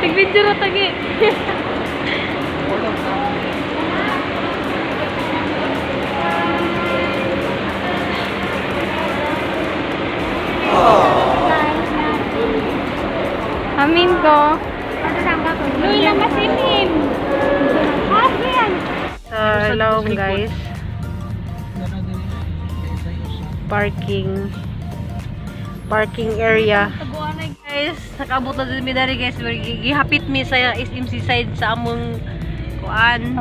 Nag-video na tagi. Amin ko. Lula masinim. Hello guys. Parking area. Guys, nakabot na din mi dari guys. Gihapit mi sa SMC side sa among kuan.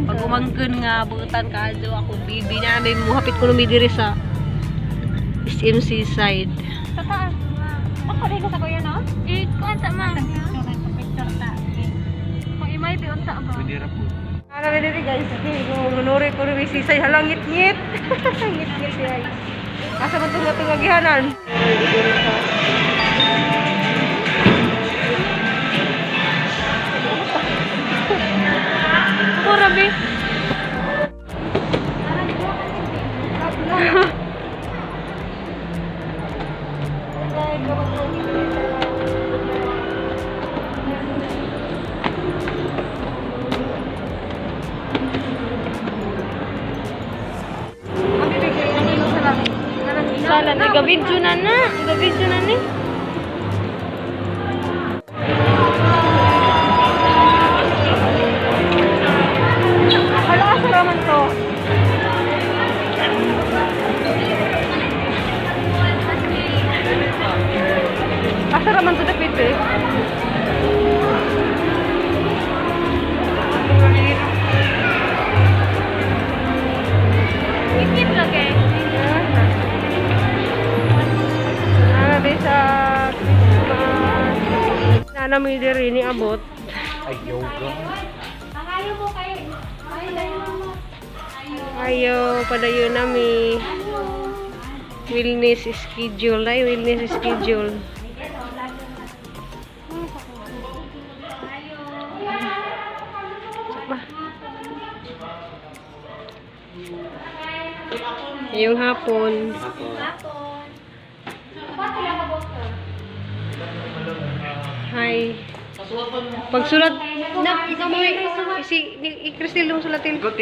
Pagumangkon nga buutan kaadto ako bibi namin mo hapit ko mi diri sa SMC side. Tataan. Ako rin sa kuya no? Kuan ta man. Picture ta. Kung imay ti unta ba? Ara diri guys, kung nunuri ko rin si say halangit-ngit. Ngit-ngit siya. Asa man tong gagihanan? Ako rabi. Sala na gabidyo na ni. Hala asa raman to. Asa raman to dapit eh. Ikit lagi. Sa Christmas. Nanami diri ni abot. Ayaw mo kayo. Ayo padayon nami. Wellness schedule. Yung hapon. Hi. Pagsulat na ikaw mo si Cristel mo sulatin. Di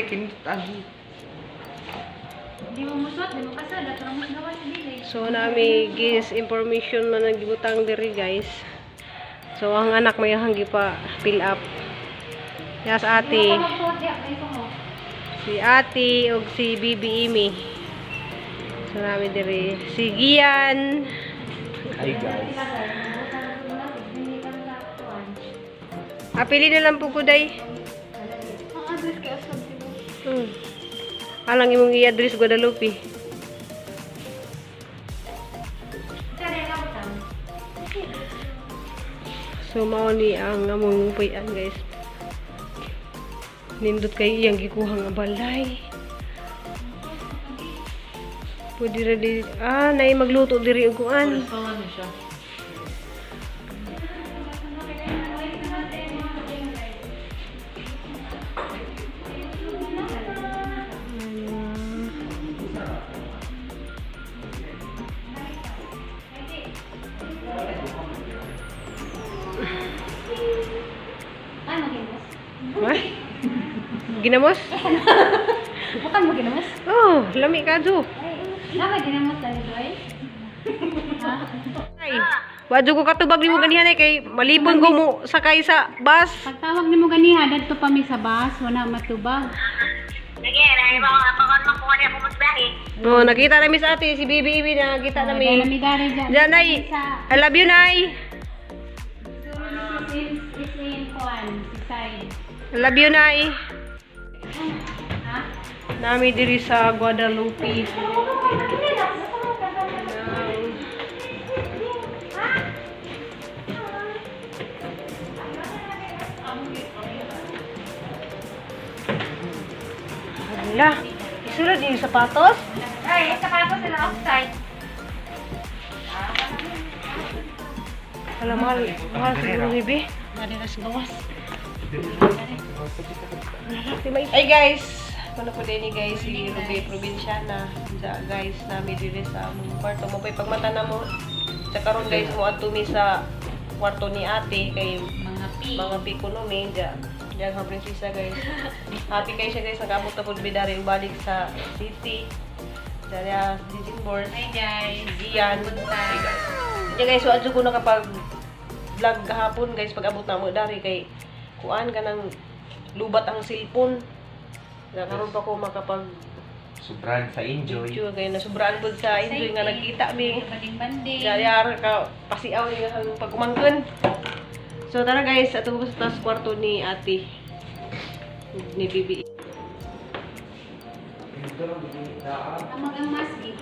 mo musot, di mo kasal, dapat mo gawa sa dili. So nami gis information man nagibutang diri guys. So ang anak may hanggi pa fill up. Yes ate. Si ate ug si Bibi Imi. So nami diri si Gian. Hi guys. Apili na lang po ko day. Ang address kay Asad dito. Alang imong i-address Guadalupe. So mao ni ang among puyan guys. Nindot kay iyang gikuha nga balay. Pwede ra di nay magluto diri og kuan. Wah? Ginamos? Bukan mo ginamos? Oh, lami ka do. Dapat ginamos dali doy. Ay, wadyo ko katubag nimo ganihan kay malibon ko mo sakay sa bus. Pagtawag nimo ganiha dadto pa mi sa bus, wala matubag. Lagi, dahil ba ako makuha niya pumusbahi. No, nakita namin sa ate si Bibi Ibi na nakita namin. Dari dyan. Diyan nay. I love you nay. Is in kuan, si side. I love you nay. Ha? Nami diri sa Guadalupe. Hala, isulat yung sapatos? Ay, sapatos sila outside. Hala, mahal siguro ni Bi. Dari ras gawas. Ay guys, Kung po din ni guys, si Ruby Provinciana. Diya guys, namin dili sa among kwarto. Mapay pagmata na mo. Sa karon guys, mo atumi sa kwarto ni ate kay mga pi kuno mi diya. Diya nga prinsesa guys. Happy kayo siya guys, nag-abot na po bidari balik sa city. Diya Dijimbor. Hi guys. Gian. Diya guys, wa ko nakapag vlog kahapon guys pag abot na mo dari kay kuan ka nang lubat ang cellphone. Karon pa ko makapag Sobrang sa enjoy. video kay nasubraan pud sa enjoy nga nagkita mi. Banding-banding. Dayar ka pasiaw niya ang pagkumangkon. So tara guys, ato po sa taas kwarto ni ate ni Bibi. Amagang masgi.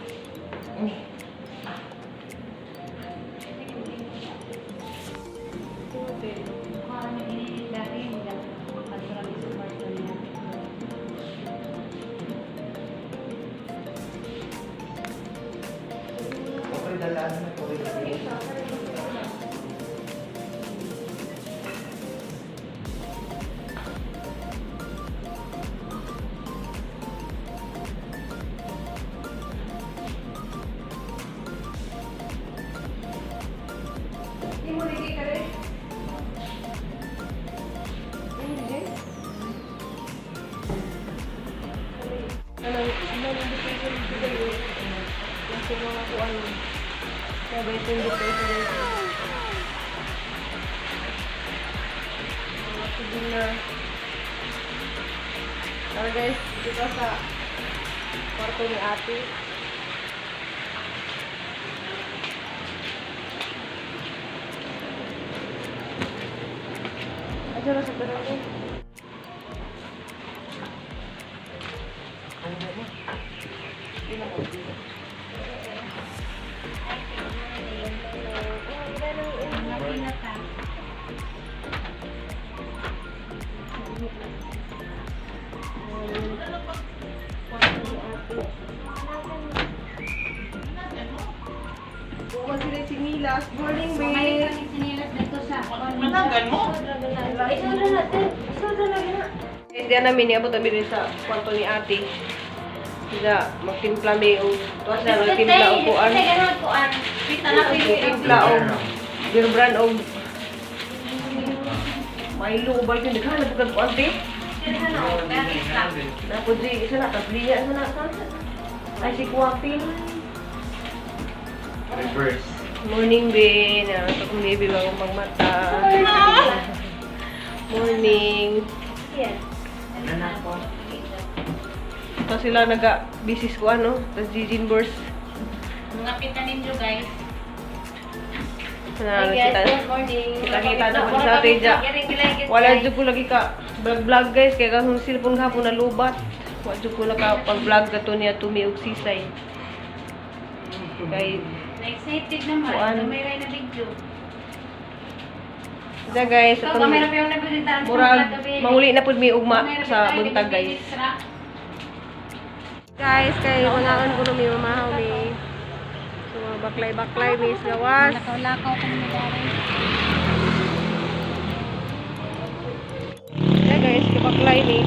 Okay, dalaan na po. Tara guys, dito sa kwarto ni ate. Aja rasa berapa? Buwan sila sinilas. Morning, babe. Managan mo? Hindi namin niabot ang bilhin sa kwarto ni ate. Sila magtimpla may o tuwas na nagtimpla o kuan. Timpla o birbran o Milo o balik hindi ka nagpagod po ate. Napod di isa na tabliya isa na ay si Kuwapin. Reverse. Morning, Bin. Ito kong baby bagong pagmata. Morning. Anak po. Ito sila nag-bisis ko ano. Tapos Dijimbors. Mga pita ninyo guys. Kita-kita naman sa atin dyan. Wala dyan ko lagi ka vlog guys. Kaya kung cellphone ka po nalubat. Wala dyan ko nakapag-vlog ka to niya tumiog sisay. Kaya Na-excited naman. Kuan. Kamera na video. dyan guys. Ikaw, Itong kamera pa yung nagbibitaan. murag mahuli na po may ugma sa buntag guys. Guys, kay unaon ko nung may mamahaw may so mga baklay-baklay may gawas. Lakaw-lakaw ka naman dari. Yeah guys, kabaklay ni.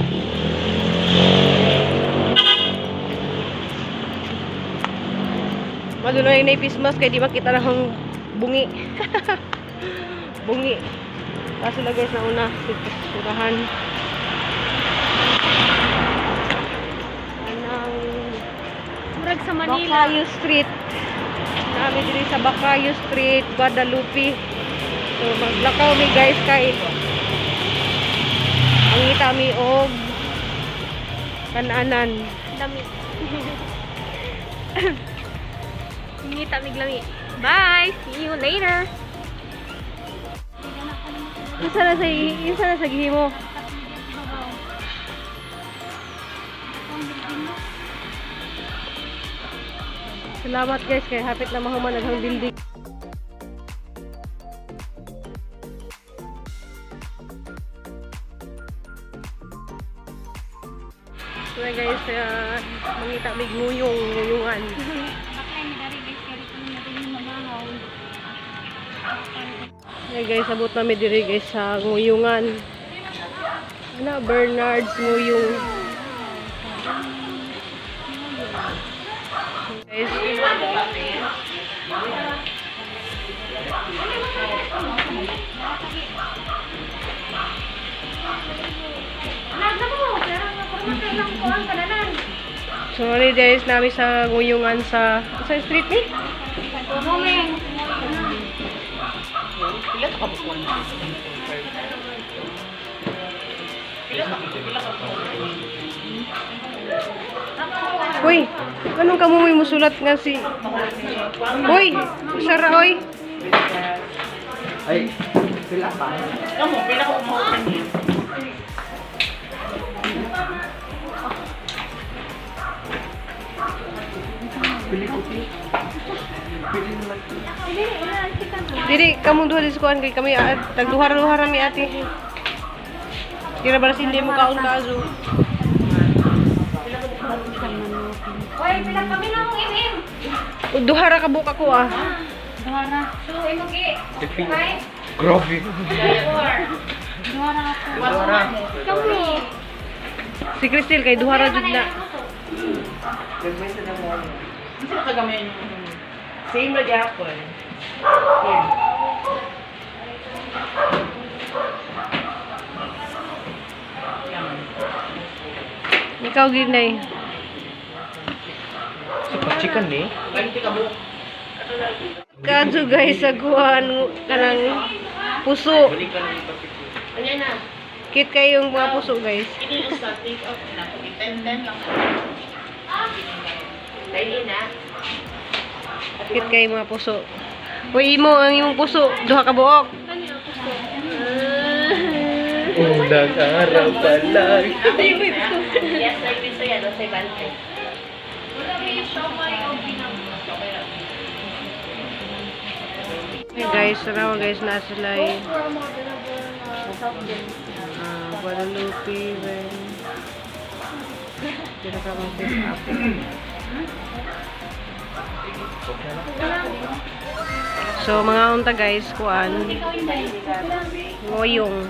Maduloy na Christmas kay di makita na hong bungi. Bungi. Kaso lang guys na una surahan. Anang Murag sa Manila. Bacayo Street. Namin diri sa Bacayo Street, Guadalupe. So maglakaw mi guys kay ang ngita mi og kananan. Dami. Ngita miglami. Bye! See you later! Isa na sa gihimo. Salamat guys kay hapit na mahuman naghang building. So guys, mangita mig nguyungan. Bakay ni dari guys, kaya ito na rin yung mamahaw. Hey guys, abot namin diri guys sa nguyungan. Bernard's Nguyung. Guys, sorry guys, namin sa nguyungan sa street ni. Uy, anong kamumoy mo sulat nga si... Uy, Sara, oy. Ay, pila pa. Kamu, pila ko mo kanina. Pili ko pi. Pili naman. Dili, kamong duha diskuan kay kami tagduhar-duhar mi ate. Kira ba hindi mo kaon kaso. Oy, pila kami na mong imim. Duhara ka buka ko ah. Duhara. So, imong gi. Okay? Grabe. Duhara ako. Dora. Kami. Si Cristel kay duhara jud na. Nagmay sa damo. Sino kagamayan yung Same na gyapon. Yan. Ikaw ginay. Sa chicken ni. Ganti ka mo. Kadto guys sa kuan kanang puso. Balik ka na ipapit. Ano na? Kit kay yung mga puso guys. Ini yung sa take out na. 10 lang. Dahil na. Kit kay mga puso. Uy, imo ang imong puso, duha ka buok. Unang araw pa lang. Yes, like this yan. Sa ibante. Hey guys, tara guys, na sila Guadalupe, then dito ka mag-pick up. So, mga unta guys, kuan, ngoyong.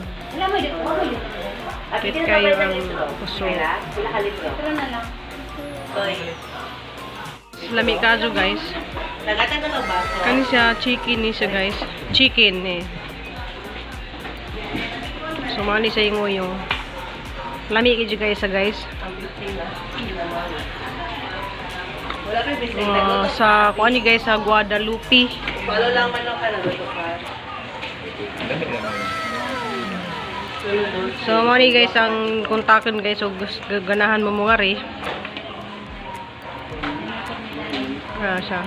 Kit kayo ang puso. Lami kaso guys. Nagatan na lang ba? Kani siya, chicken ni siya guys. Chicken eh. So, mga ni siya yung ngoyong. Lami kayo guys sa guys. Wala kayo bisay. Sa, kuan ni guys, sa Guadalupe. Follow lang man lang ka nagluto ka. So, mga ni guys, ang kontakin guys, so ganahan mo mga rin. Siya.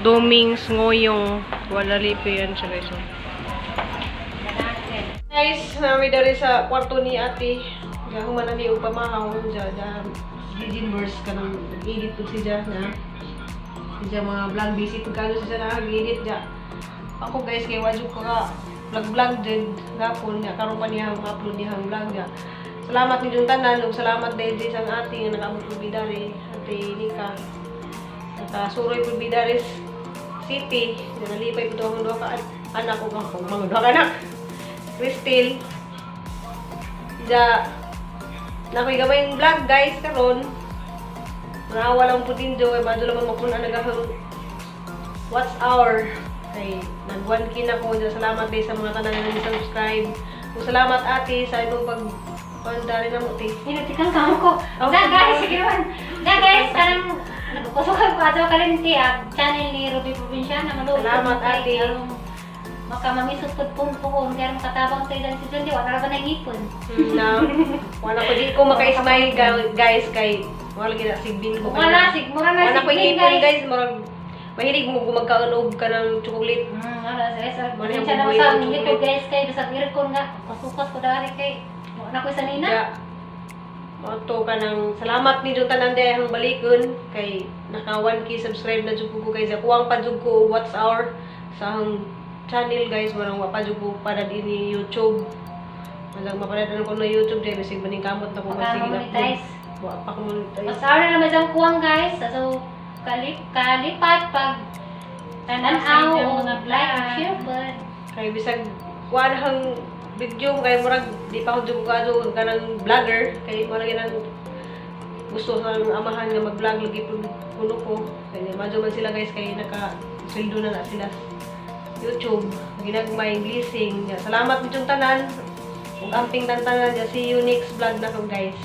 Domings, ngoyong, Guadalupe yan siya guys. So. Guys, nami dari sa kwarto ni ate. Human nami og pamahawon dyan. Gijin verse ka ng edit po siya na. Siya mga vlog visit kano siya na edit dyan. Ako guys, kay wadyo ko ka vlog din. Gapon niya, karoon pa niya upload niya ang vlog niya. Salamat ni Jung Tanan, ug salamat dahil sa ang ating nag-abot ng Bidare, Ate Nika. Nakasuroy po Bidare City, nalipay po ito ang doha ka anak ko mga doha ka anak. Cristel. Ja, nakoy gamay yung vlog guys karon. Naawa lang po din jo, ay madyo lang magpuna nagahang what's our. Kay nag-1K na ko, salamat din sa mga tanan na subscribe. Salamat ate sa imong pag pandali na mo, te. Hinatikan ka ko. Da guys, sige naman. Da guys, kanang nagpusukan ko ato kalimti channel ni Ruby Provincia na maluto. Salamat ate. Maka mamisot ko po kaya katabang tayo dan si John, di wala ba nang ipon. Na wala ko di ko maka-smile guys kay wala gina sigbin ko. Wala mura na wala ko ipon guys, murag mahilig mo gumagkaonog ka ng chocolate. Wala sa Wala yung siya na bubuhay sa ng dito guys kay basta ko nga pasukas ko dari kay na ko sa nina. Ja. Moto ka ng salamat ni Jung Tanan day ang balikon kay naka 1K subscribe na jud ko guys. Kuwang pa jud ko what's our sa channel guys, marang mapadyo ko para din ni YouTube. Malang mapadadan ko na YouTube dahil nasig maning kamot na ko masig na po. Pa ko monetize. Mas ara na madang kuwang guys. So kalipat pag tanaw o like share but Kay bisag kuan hang video kay murag di pa ko dugado kanang vlogger kay murag nang gusto sa amahan nga mag-vlog lagi puno ko. Kaya madyo man sila guys kay naka-sweldo na sila YouTube. Ginagmay blessing. Salamat mo yung tanan. Ug amping tantanan. See you next vlog na ko guys.